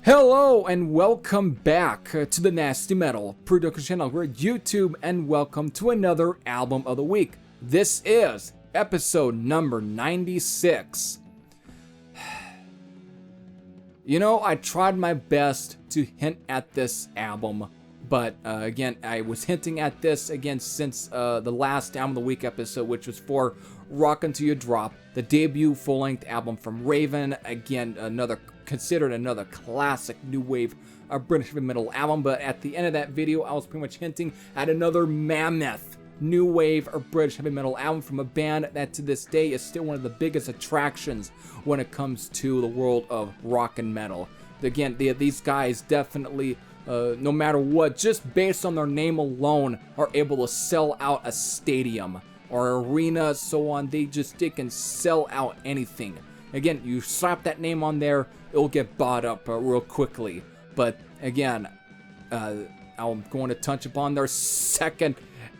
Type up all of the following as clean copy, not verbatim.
Hello and welcome back to the Nasty Metal Production channel. We're at YouTube and welcome to another album of the week. This is episode number 96. You know, I tried my best to hint at this album, but again, I was hinting at this again since the last album of the week episode, which was for Rockin' To Your Drop, the debut full-length album from Raven. Again, considered another classic new wave British heavy metal album, but at the end of that video, I was pretty much hinting at another mammoth new wave British heavy metal album from a band that to this day is still one of the biggest attractions when it comes to the world of rock and metal. Again, these guys definitely, no matter what, just based on their name alone, are able to sell out a stadium or arena, so on. They can sell out anything. Again, you slap that name on there, it'll get bought up real quickly. But again, I'm going to touch upon their second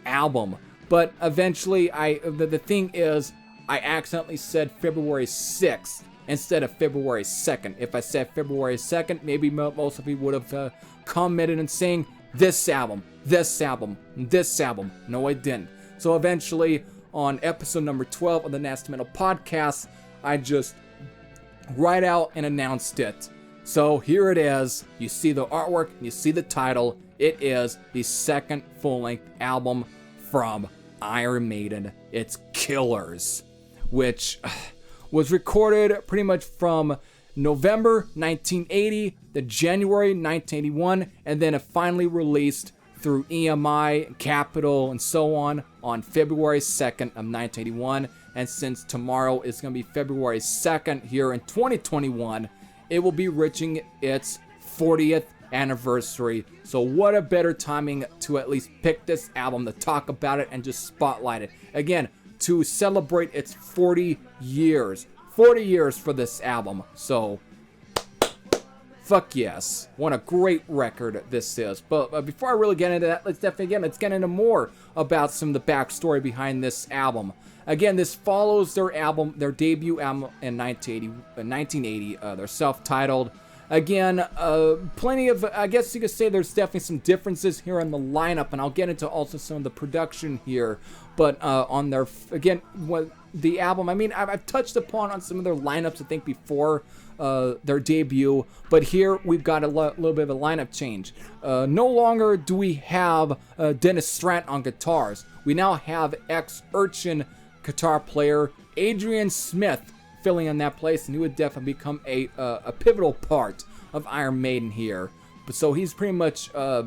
album. But eventually, the thing is, I accidentally said February 6th instead of February 2nd. If I said February 2nd, maybe most of you would have commented and saying, this album, this album, this album. No, I didn't. So eventually, on episode number 12 of the Nasty Metal Podcast, I just right out and announced it. So here it is. You see the artwork, you see the title. It is the second full-length album from Iron Maiden. It's Killers, which was recorded pretty much from November 1980 to January 1981, and then it finally released through EMI, Capitol, and so on February 2nd of 1981. And since tomorrow is going to be February 2nd here in 2021, it will be reaching its 40th anniversary. So what a better timing to at least pick this album, to talk about it and just spotlight it. Again, to celebrate its 40 years. 40 years for this album. So fuck yes. What a great record this is. But before I really get into that, let's get into more about some of the backstory behind this album. Again, this follows their debut album in 1980, their self-titled. Again, plenty of, I guess you could say there's definitely some differences here in the lineup, and I'll get into also some of the production here. But on their, again, the album, I mean, I've touched upon on some of their lineups, I think, before their debut, but here we've got a little bit of a lineup change. No longer do we have Dennis Strant on guitars. We now have ex-Urchin guitar player Adrian Smith filling in that place, and he would definitely become a pivotal part of Iron Maiden here. But so he's pretty much at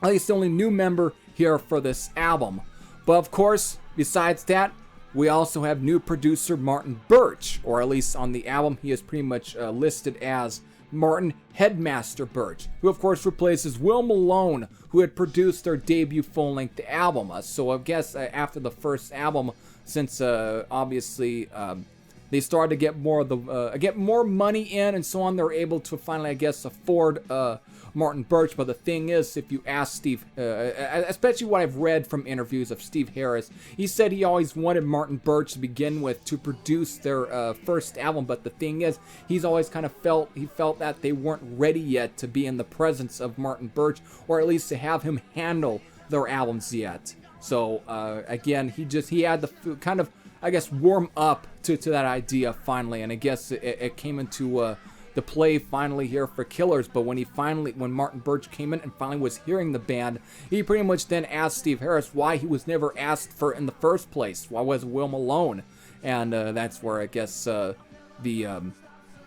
least the only new member here for this album. But of course, besides that, we also have new producer Martin Birch, or at least on the album he is pretty much listed as Martin Headmaster Birch, who of course replaces Will Malone, who had produced their debut full-length album. So I guess after the first album, since obviously they started to get more of the more money in and so on, they're able to finally, I guess, afford Martin Birch. But the thing is, if you ask Steve, especially what I've read from interviews of Steve Harris, he said he always wanted Martin Birch to begin with to produce their first album. But the thing is, he's always kind of felt that they weren't ready yet to be in the presence of Martin Birch, or at least to have him handle their albums yet. So again, he had to kind of, I guess, warm up to that idea finally, and I guess it came into the play finally here for Killers. But when Martin Birch came in and finally was hearing the band, he pretty much then asked Steve Harris why he was never asked for in the first place. Why was Will Malone? And that's where I guess the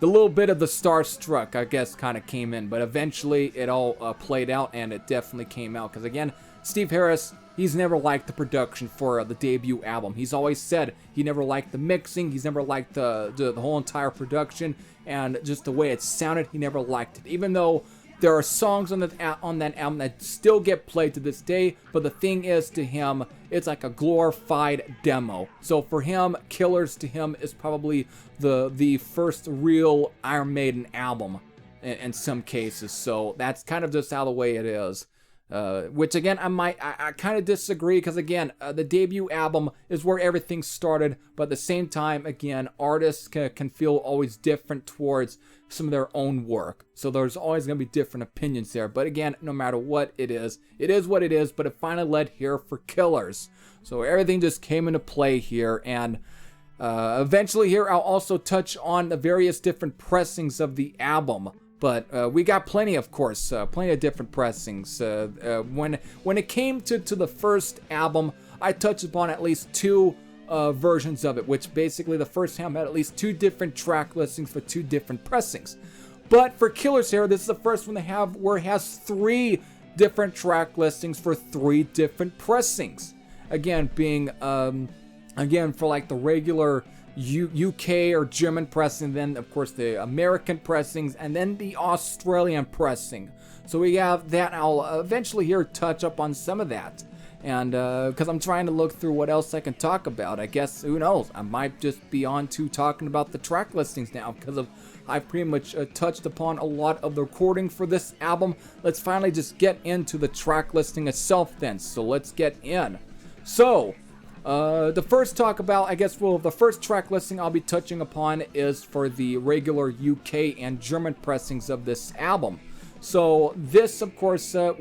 little bit of the starstruck, I guess, kind of came in. But eventually it all played out, and it definitely came out, because again, Steve Harris, he's never liked the production for the debut album. He's always said he never liked the mixing, he's never liked the whole entire production, and just the way it sounded, he never liked it. Even though there are songs on that album that still get played to this day, but the thing is, to him, it's like a glorified demo. So for him, Killers to him is probably the first real Iron Maiden album in some cases. So that's kind of just how the way it is. Which again, I kind of disagree, because again, the debut album is where everything started, but at the same time, again, artists can feel always different towards some of their own work. So there's always going to be different opinions there. But again, no matter what it is what it is, but it finally led here for Killers. So everything just came into play here, and eventually here I'll also touch on the various different pressings of the album. But we got plenty, of course, plenty of different pressings. When it came to the first album, I touched upon at least two versions of it, which basically the first album had at least two different track listings for two different pressings. But for Killers here, this is the first one they have where it has three different track listings for three different pressings. Again, being, for like the regular UK or German pressing, then of course the American pressings, and then the Australian pressing. So we have that. I'll eventually here touch up on some of that, and because I'm trying to look through what else I can talk about. I guess, who knows, I might just be on to talking about the track listings now, because I've pretty much touched upon a lot of the recording for this album. Let's finally just get into the track listing itself then. So let's get in. So the first the first track listing I'll be touching upon is for the regular UK and German pressings of this album. So this, of course, for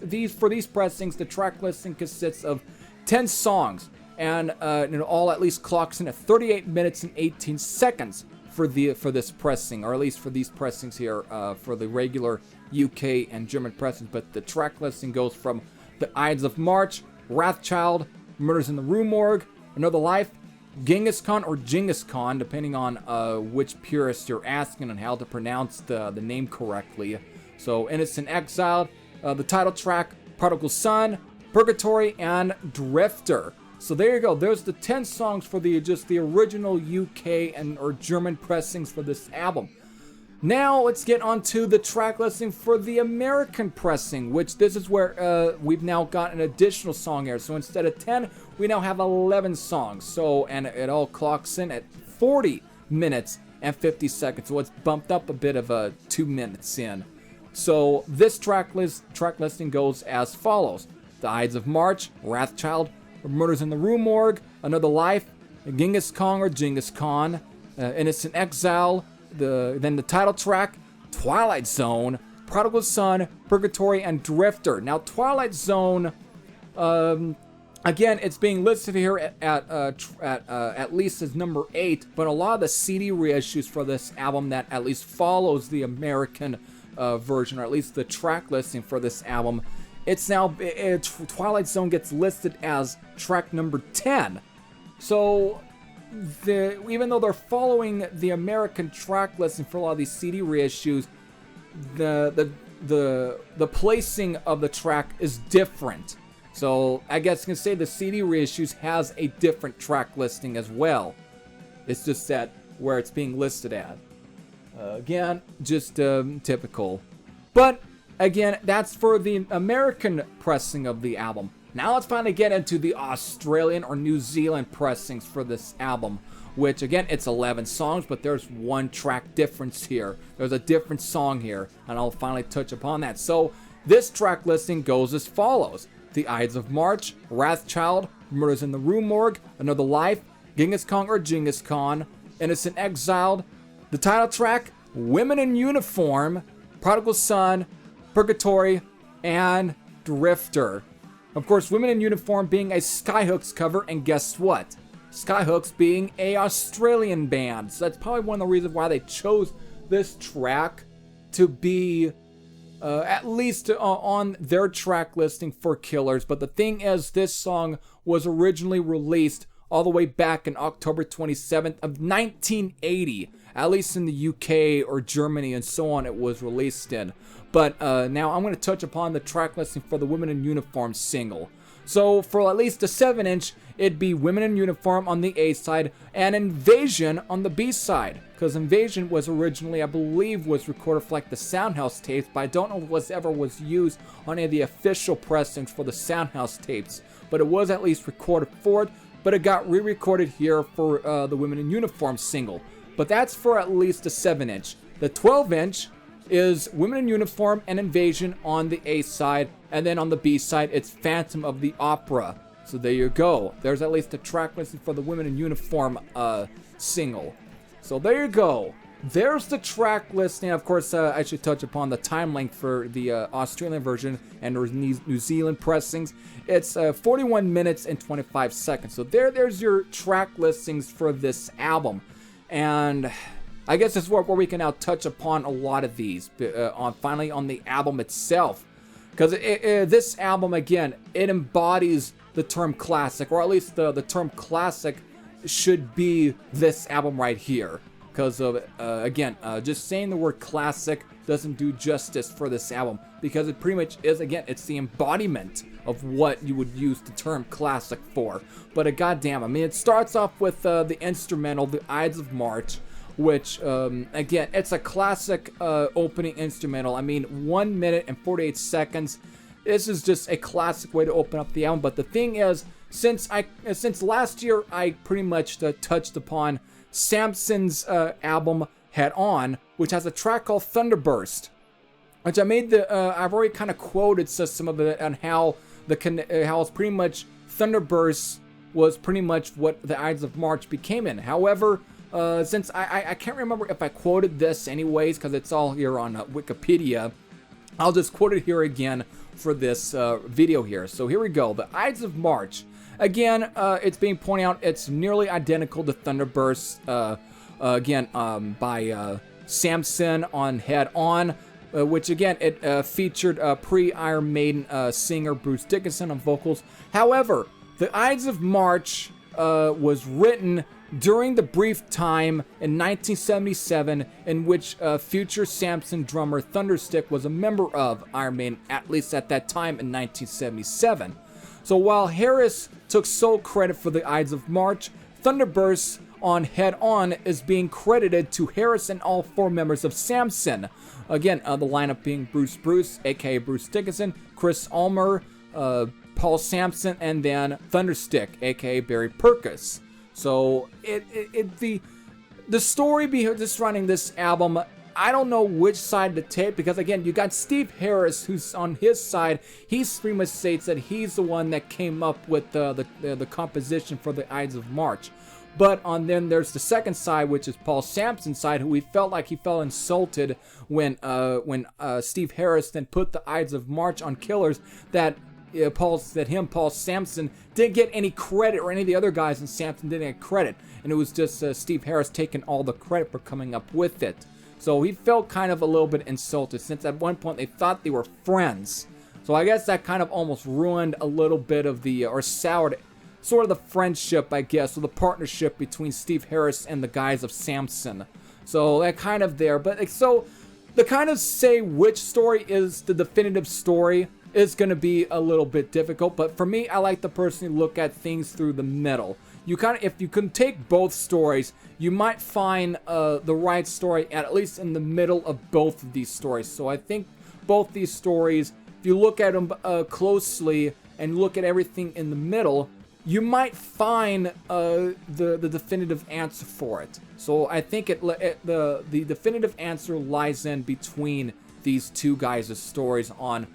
these pressings, the track listing consists of 10 songs, and all at least clocks in at 38 minutes and 18 seconds for this pressing, or at least for these pressings here, for the regular UK and German pressings. But the track listing goes from The Ides of March, Wrathchild, Murders in the Rue Morgue, Another Life, Genghis Khan or Genghis Khan, depending on which purist you're asking and how to pronounce the name correctly. So Innocent Exiled, the title track, Prodigal Son, Purgatory, and Drifter. So there you go. There's the 10 songs for the original UK and or German pressings for this album. Now let's get on to the track listing for the American pressing, which this is where we've now got an additional song here. So instead of 10, we now have 11 songs. So, and it all clocks in at 40 minutes and 50 seconds. So it's bumped up a bit of 2 minutes in. So this track listing goes as follows: The Ides of March, Wrathchild, Murders in the Rue Morgue, Another Life, Genghis Khan or Genghis Khan, Innocent Exile, then the title track, Twilight Zone, Prodigal Son, Purgatory, and Drifter. Now, Twilight Zone, again, it's being listed here at least as number 8, but a lot of the CD reissues for this album that at least follows the American version, or at least the track listing for this album, it's now, Twilight Zone gets listed as track number 10. So even though they're following the American track listing for a lot of these CD reissues, the placing of the track is different. So I guess you can say the CD reissues has a different track listing as well. It's just that where it's being listed at. Again, just typical. But again, that's for the American pressing of the album. Now let's finally get into the Australian or New Zealand pressings for this album, which again, it's 11 songs, but there's one track difference here. There's a different song here, and I'll finally touch upon that. So this track listing goes as follows: The Ides of March, Wrathchild, Murders in the Rue Morgue, Another Life, Genghis Khan or Genghis Khan, Innocent Exiled, the title track, Women in Uniform, Prodigal Son, Purgatory, and Drifter. Of course, Women in Uniform being a Skyhooks cover, and guess what? Skyhooks being a Australian band. So that's probably one of the reasons why they chose this track to be at least on their track listing for Killers. But the thing is, this song was originally released all the way back in October 27th of 1980. At least in the UK or Germany and so on, it was released in. But now I'm going to touch upon the track listing for the Women in Uniform single. So for at least a 7-inch, it'd be Women in Uniform on the A side and Invasion on the B side. Because Invasion was originally, I believe, was recorded for like the Soundhouse tapes, but I don't know if it ever was used on any of the official pressings for the Soundhouse tapes. But it was at least recorded for it, but it got re-recorded here for the Women in Uniform single. But that's for at least a 7-inch. The 12-inch is Women in Uniform and Invasion on the A side, and then on the B side, it's Phantom of the Opera. So there you go. There's at least a track listing for the Women in Uniform single. So there you go. There's the track listing. Of course, I should touch upon the time length for the Australian version and New Zealand pressings. It's 41 minutes and 25 seconds. So there's your track listings for this album. And I guess this is where we can now touch upon a lot of these finally on the album itself. Because this album, again, it embodies the term classic, or at least the term classic should be this album right here. Because of, again, just saying the word classic doesn't do justice for this album. Because it pretty much is, again, it's the embodiment of what you would use the term classic for. But goddamn, I mean, it starts off with the instrumental, The Ides of March, which, again, it's a classic opening instrumental. I mean, 1 minute and 48 seconds. This is just a classic way to open up the album. But the thing is, since last year, I pretty much touched upon Samson's album Head On, which has a track called Thunderburst, which I made I've already kind of quoted some of it on how it's pretty much Thunderburst was pretty much what the Ides of March became in. However, since I can't remember if I quoted this anyways, because it's all here on Wikipedia, I'll just quote it here again for this video here. So here we go. The Ides of March. Again, it's being pointed out it's nearly identical to Thunderburst, again, by Samson on Head On, which again, it featured pre-Iron Maiden singer Bruce Dickinson on vocals. However, the Ides of March was written during the brief time in 1977 in which future Samson drummer Thunderstick was a member of Iron Maiden, at least at that time in 1977. So while Harris took sole credit for the Ides of March, Thunderburst on Head On is being credited to Harris and all 4 members of Samson. Again, the lineup being Bruce, aka Bruce Dickinson, Chris Ulmer, Paul Sampson, and then Thunderstick, aka Barry Purkis. So the story behind just running this album, I don't know which side to take, because again, you got Steve Harris, who's on his side. He pretty much states that he's the one that came up with the composition for the Ides of March. But then there's the second side, which is Paul Sampson's side, who he felt insulted when Steve Harris then put the Ides of March on Killers, that Paul Sampson didn't get any credit, or any of the other guys in Samson didn't get credit, and it was just Steve Harris taking all the credit for coming up with it. So he felt kind of a little bit insulted, since at one point they thought they were friends. So I guess that kind of almost ruined a little bit of or soured sort of the friendship, I guess, or the partnership between Steve Harris and the guys of Samson. So that kind of there. But so to kind of say which story is the definitive story is going to be a little bit difficult. But for me, I like to personally look at things through the middle. If you can take both stories, you might find the right story at least in the middle of both of these stories. So I think both these stories, if you look at them closely and look at everything in the middle, you might find the definitive answer for it. So I think the definitive answer lies in between these two guys' stories on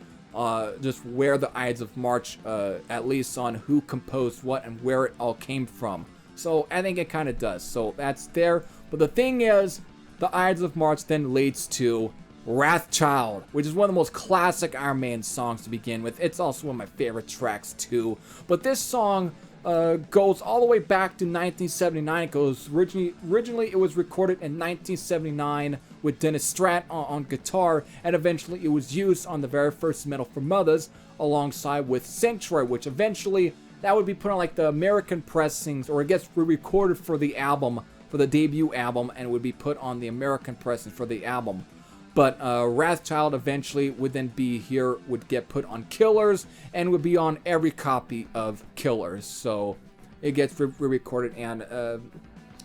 just where the Ides of March, at least on who composed what and where it all came from. So I think it kind of does. So that's there. But the thing is, the Ides of March then leads to Wrathchild, which is one of the most classic Iron Maiden songs to begin with. It's also one of my favorite tracks too. But this song goes all the way back to 1979. It goes originally it was recorded in 1979 with Dennis Stratt on guitar, and eventually it was used on the very first Metal for Mothers alongside with Sanctuary, which eventually that would be put on like the American pressings, or I guess re-recorded for the album, for the debut album, and would be put on the American pressing for the album. But Wrathchild eventually would then would get put on Killers, and would be on every copy of Killers. So it gets re-recorded, and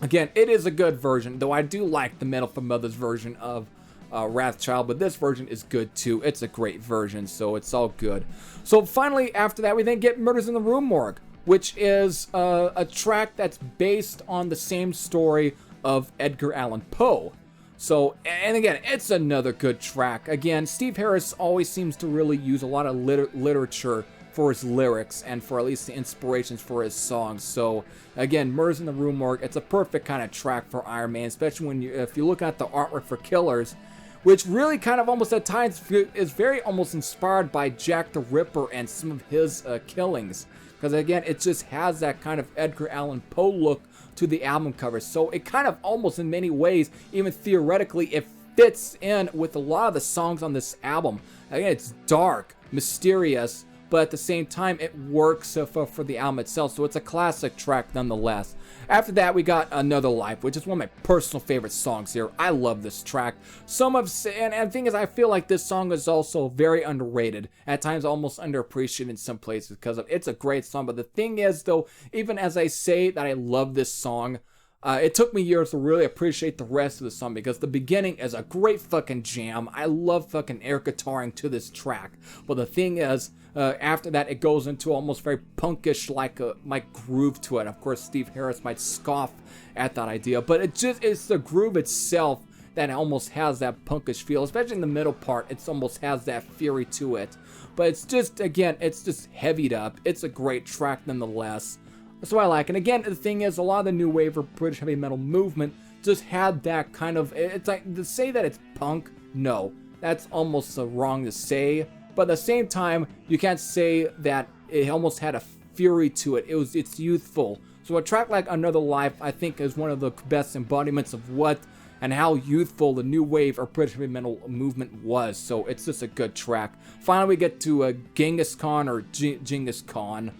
again, it is a good version, though I do like the Metal for Mothers version of Wrathchild, but this version is good too. It's a great version, so it's all good. So finally, after that, we then get Murders in the Rue Morgue, which is a track that's based on the same story of Edgar Allan Poe. So, and again, it's another good track. Again, Steve Harris always seems to really use a lot of literature for his lyrics and for at least the inspirations for his songs. So, again, Murs in the Room Work, it's a perfect kind of track for Iron Man, especially when if you look at the artwork for Killers, which really kind of almost at times is very almost inspired by Jack the Ripper and some of his killings. Because again, it just has that kind of Edgar Allan Poe look to the album cover. So it kind of almost in many ways, even theoretically, it fits in with a lot of the songs on this album. Again, it's dark, mysterious, but at the same time, it works for the album itself. So it's a classic track nonetheless. After that, we got Another Life, which is one of my personal favorite songs here. I love this track. Some of, and the thing is, I feel like this song is also very underrated. At times, almost underappreciated in some places because it's a great song. But the thing is, though, even as I say that I love this song, it took me years to really appreciate the rest of the song because the beginning is a great fucking jam. I love fucking air guitaring to this track. But the thing is, after that, it goes into almost very punkish like groove to it. Of course, Steve Harris might scoff at that idea, but it's the groove itself that almost has that punkish feel, especially in the middle part. It almost has that fury to it. But it's just, again, it's just heavied up. It's a great track nonetheless. That's what I like. And again, the thing is, a lot of the new wave or British heavy metal movement just had that kind of, it's like, to say that it's punk, no. That's almost wrong to say. But at the same time, you can't say that it almost had a fury to it. It's youthful. So a track like Another Life, I think, is one of the best embodiments of what and how youthful the new wave or British heavy metal movement was. So it's just a good track. Finally, we get to Genghis Khan or Genghis Khan.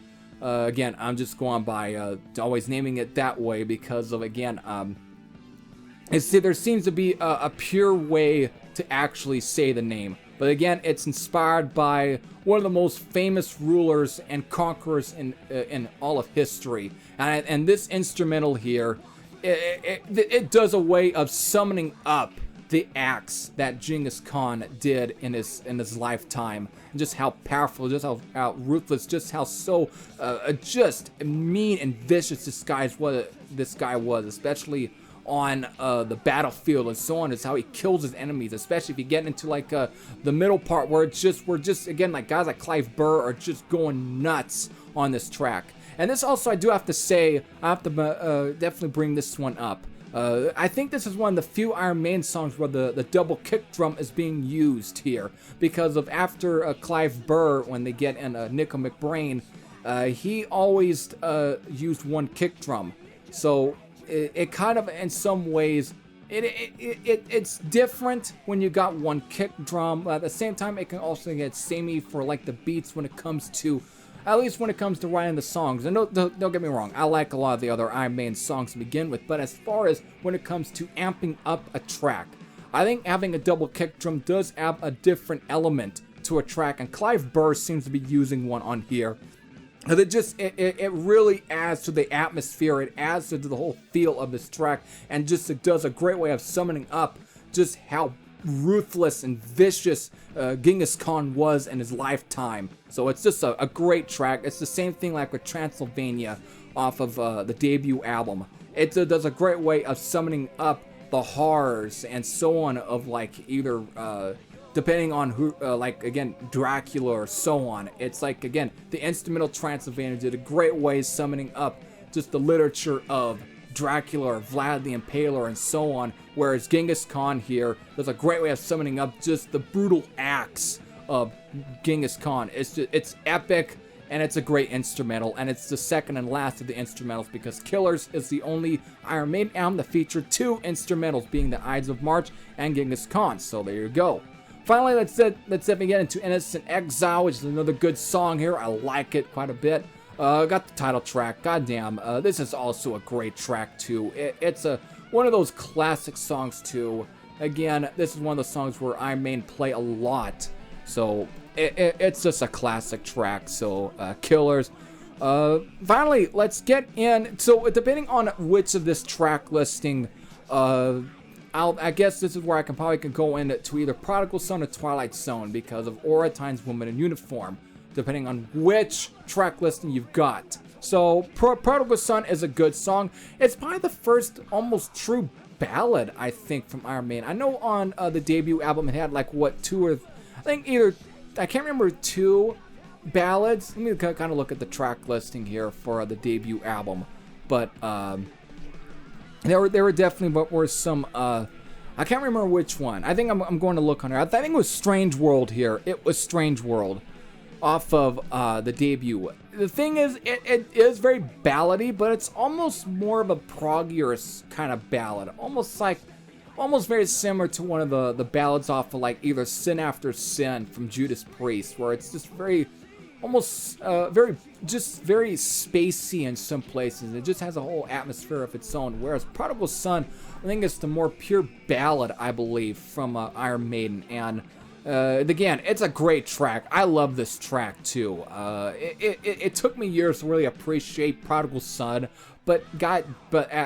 Again, I'm just going by always naming it that way because of, again, there seems to be a pure way to actually say the name. But again, it's inspired by one of the most famous rulers and conquerors in all of history. And this instrumental here, it does a way of summoning up the acts that Genghis Khan did in his lifetime, and just how powerful, just how ruthless, just how so just mean and vicious this guy was, especially on the battlefield and so on. Is how he kills his enemies, especially if you get into like the middle part where we're just again like guys like Clive Burr are just going nuts on this track. And this also, I do have to say, I have to definitely bring this one up. I think this is one of the few Iron Maiden songs where the double kick drum is being used here, because of after Clive Burr, when they get in Nico McBrain, he always used one kick drum. So it kind of, in some ways, it's different when you got one kick drum, but at the same time, it can also get samey for like the beats when it comes to, at least when it comes to writing the songs. And don't get me wrong, I like a lot of the other Iron Maiden songs to begin with, but as far as when it comes to amping up a track, I think having a double kick drum does add a different element to a track, and Clive Burr seems to be using one on here. It really adds to the atmosphere, it adds to the whole feel of this track, and just it does a great way of summoning up just how ruthless and vicious Genghis Khan was in his lifetime. So it's just a great track. It's the same thing like with Transylvania off of the debut album. It does a great way of summoning up the horrors and so on of like either depending on who, like again, Dracula or so on. It's like, again, the instrumental Transylvania did a great way summoning up just the literature of Dracula or Vlad the Impaler and so on, whereas Genghis Khan here does a great way of summoning up just the brutal acts of Genghis Khan. It's epic, and it's a great instrumental, and it's the second and last of the instrumentals, because Killers is the only Iron Maiden album that featured two instrumentals, being the Ides of March and Genghis Khan. So there you go. Finally, let's definitely get into Innocent Exile, which is another good song here. I like it quite a bit. Got the title track. Goddamn, this is also a great track too. It's one of those classic songs too. Again, this is one of the songs where Iron Maiden play a lot, so it's just a classic track. So Killers. Finally, let's get in. So depending on which of this track listing, I guess this is where I can probably go into either Prodigal Son or Twilight Zone, because of Oratine's Woman in Uniform, depending on which track listing you've got. So Prodigal Son is a good song. It's probably the first almost true ballad, I think, from Iron Maiden. I know on the debut album it had like what, I can't remember, 2 ballads. Let me kind of look at the track listing here for the debut album, but there were definitely, but were some I can't remember which one. I think I'm going to look on here. I think it was Strange World here. It was Strange World off of the debut. The thing is, it is very ballady, but it's almost more of a proggier kind of ballad. Almost very similar to one of the ballads off of like either Sin After Sin from Judas Priest, where it's just very, almost very spacey in some places. It just has a whole atmosphere of its own. Whereas Prodigal Son, I think it's the more pure ballad, I believe, from Iron Maiden. And again, it's a great track. I love this track too. It took me years to really appreciate Prodigal Son, but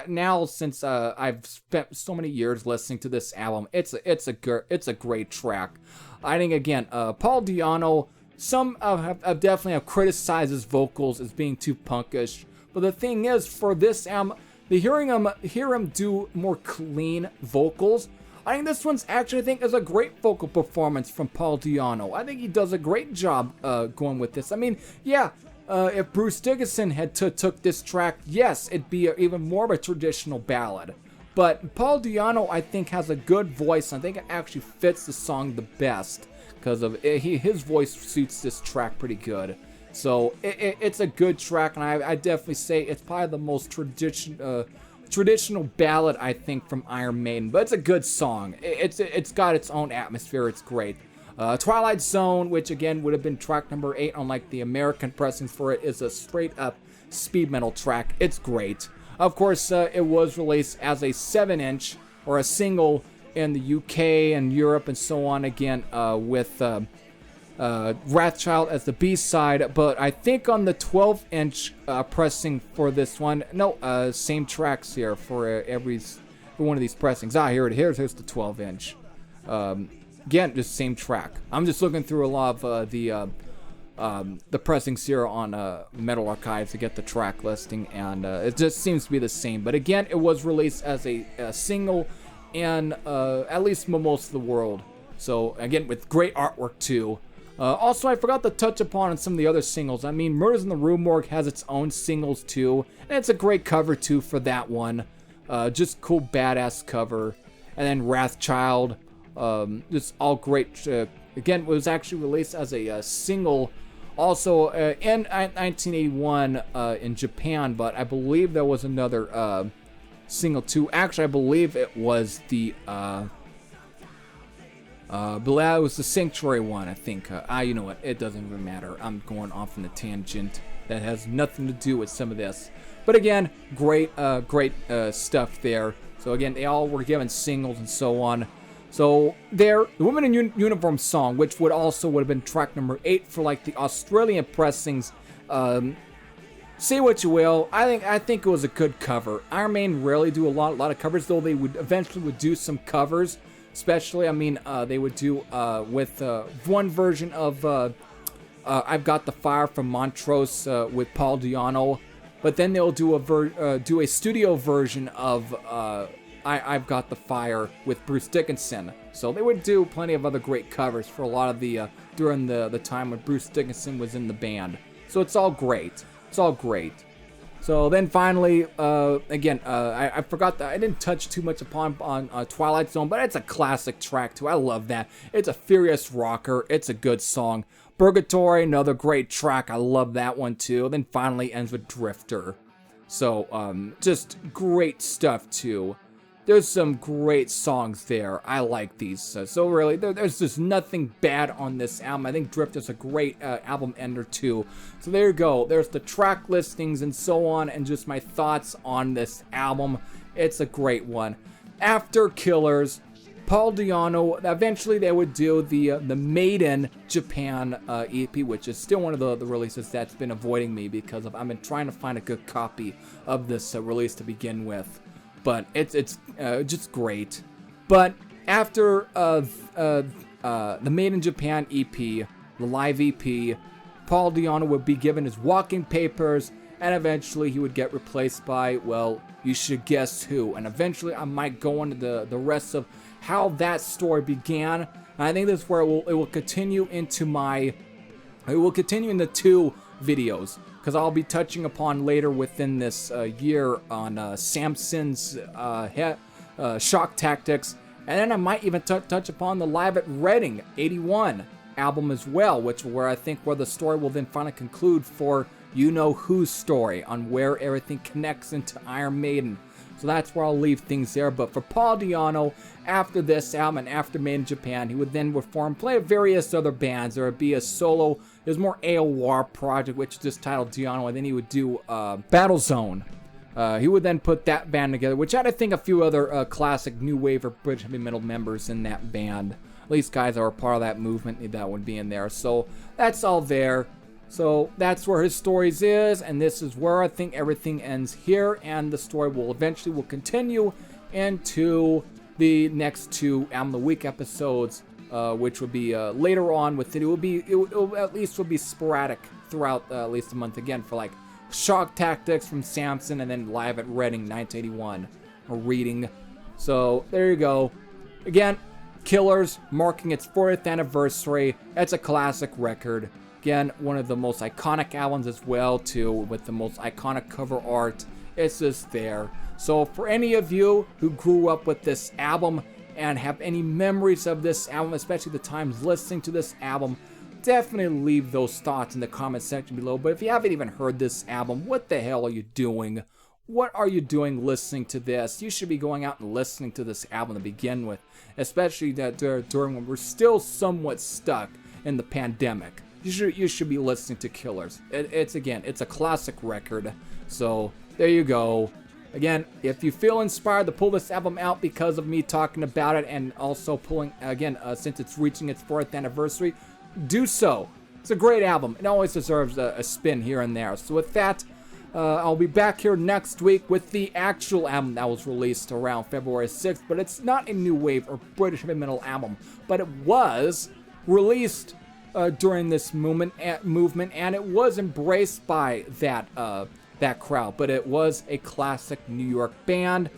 now since I've spent so many years listening to this album, it's a great track. I think again, Paul Di'Anno. Some have definitely criticized his vocals as being too punkish, but the thing is, for this album, hear him do more clean vocals. I think this one's actually, I think, is a great vocal performance from Paul Di'Anno. I think he does a great job going with this. I mean, yeah, if Bruce Dickinson had took this track, yes, it'd be even more of a traditional ballad. But Paul Di'Anno, I think, has a good voice. I think it actually fits the song the best, because of his voice suits this track pretty good. So it's a good track, and I definitely say it's probably the most traditional ballad, I think, from Iron Maiden. But it's a good song. It's got its own atmosphere. It's great. Twilight Zone, which again would have been track number 8 on like the American pressings for it, is a straight up speed metal track. It's great. Of course, it was released as a 7-inch or a single in the UK and Europe and so on, again with Wrathchild as the B-side, but I think on the 12-inch pressing for this one, no, same tracks here for every one of these pressings. Here's the 12-inch. Again, just same track. I'm just looking through a lot of the pressings here on Metal Archives to get the track listing, and it just seems to be the same. But again, it was released as a single in at least most of the world. So again, with great artwork too. Also, I forgot to touch upon some of the other singles. I mean, Murders in the Rue Morgue has its own singles too, and it's a great cover too for that one. Just cool, badass cover. And then Wrathchild, just all great. Again, it was actually released as a single, also in 1981 in Japan, but I believe there was another single too. Actually, I believe it was the it was the Sanctuary one, I think. You know what? It doesn't even matter. I'm going off on a tangent that has nothing to do with some of this. But again, great stuff there. So again, they all were given singles and so on. So there, the Women in Uniform song, which would have been track number 8 for like the Australian pressings. Say what you will, I think it was a good cover. Iron Maiden rarely do a lot of covers, though they would eventually do some covers. Especially, I mean, they would do with one version of "I've Got the Fire" from Montrose with Paul Di'Anno, but then they'll do a studio version of "I've Got the Fire" with Bruce Dickinson. So they would do plenty of other great covers for a lot of the during the time when Bruce Dickinson was in the band. So it's all great. It's all great. So then finally, again, I forgot that I didn't touch too much upon Twilight Zone, but it's a classic track too. I love that. It's a furious rocker. It's a good song. Purgatory, another great track. I love that one too. Then finally ends with Drifter. So just great stuff too. There's some great songs there. I like these. So really, there's just nothing bad on this album. I think Drifter's a great album ender too. So there you go. There's the track listings and so on, and just my thoughts on this album. It's a great one. After Killers, Paul Di'Anno, eventually they would do the Maiden Japan EP, which is still one of the releases that's been avoiding me because I've been trying to find a good copy of this release to begin with. But it's just great. But after the Maiden Japan EP, the live EP, Paul Di'Anno would be given his walking papers and eventually he would get replaced by, well, you should guess who. And eventually I might go into the rest of how that story began. And I think this is where it will continue into two videos, because I'll be touching upon later within this year on Samson's shock tactics, and then I might even touch upon the Live at Reading 81 album as well, where I think where the story will then finally conclude for you know whose story on where everything connects into Iron Maiden. So that's where I'll leave things there. But for Paul Di'Anno, after this album and after Maiden Japan, he would then reform, play various other bands. There would be a solo, there's more AOR project, which is just titled Di'Anno, and then he would do Battle Zone. He would then put that band together, which had, I think, a few other classic new wave or British heavy metal members in that band. At least guys that were part of that movement, that would be in there. So that's all there. So that's where his stories is, and this is where I think everything ends here, and the story will eventually continue into the next two Album of the Week episodes, which would be later on with it. It will at least be sporadic throughout at least a month again for like Shock Tactics from Samson, and then Live at Reading 1981 or Reading. So there you go. Again, Killers marking its 40th anniversary. It's a classic record. Again, one of the most iconic albums as well, too, with the most iconic cover art. It's just there. So for any of you who grew up with this album and have any memories of this album, especially the times listening to this album, definitely leave those thoughts in the comment section below. But if you haven't even heard this album, what the hell are you doing? What are you doing listening to this? You should be going out and listening to this album to begin with, especially that during when we're still somewhat stuck in the pandemic. You should be listening to Killers. It's a classic record. So there you go. Again, if you feel inspired to pull this album out because of me talking about it, and also pulling again since it's reaching its 4th anniversary, do so. It's a great album. It always deserves a spin here and there. So with that, I'll be back here next week with the actual album that was released around February 6th. But it's not a new wave or British heavy metal album, but it was released during this movement, and it was embraced by that crowd. But it was a classic New York band,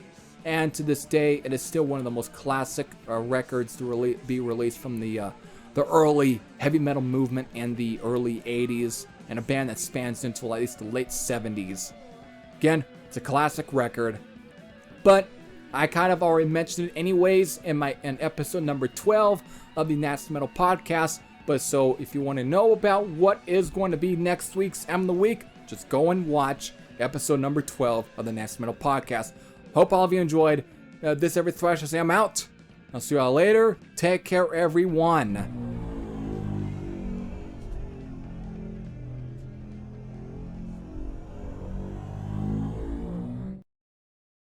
and to this day, it is still one of the most classic records to be released from the early heavy metal movement in the early 80s, and a band that spans into at least the late 70s. Again, it's a classic record, but I kind of already mentioned it anyways in episode number 12 of the Nasty Metal Podcast. But so if you want to know about what is going to be next week's Album of the Week, just go and watch episode number 12 of the Nasty Metal Podcast. Hope all of you enjoyed this every thrash. I say I'm out. I'll see you all later. Take care, everyone.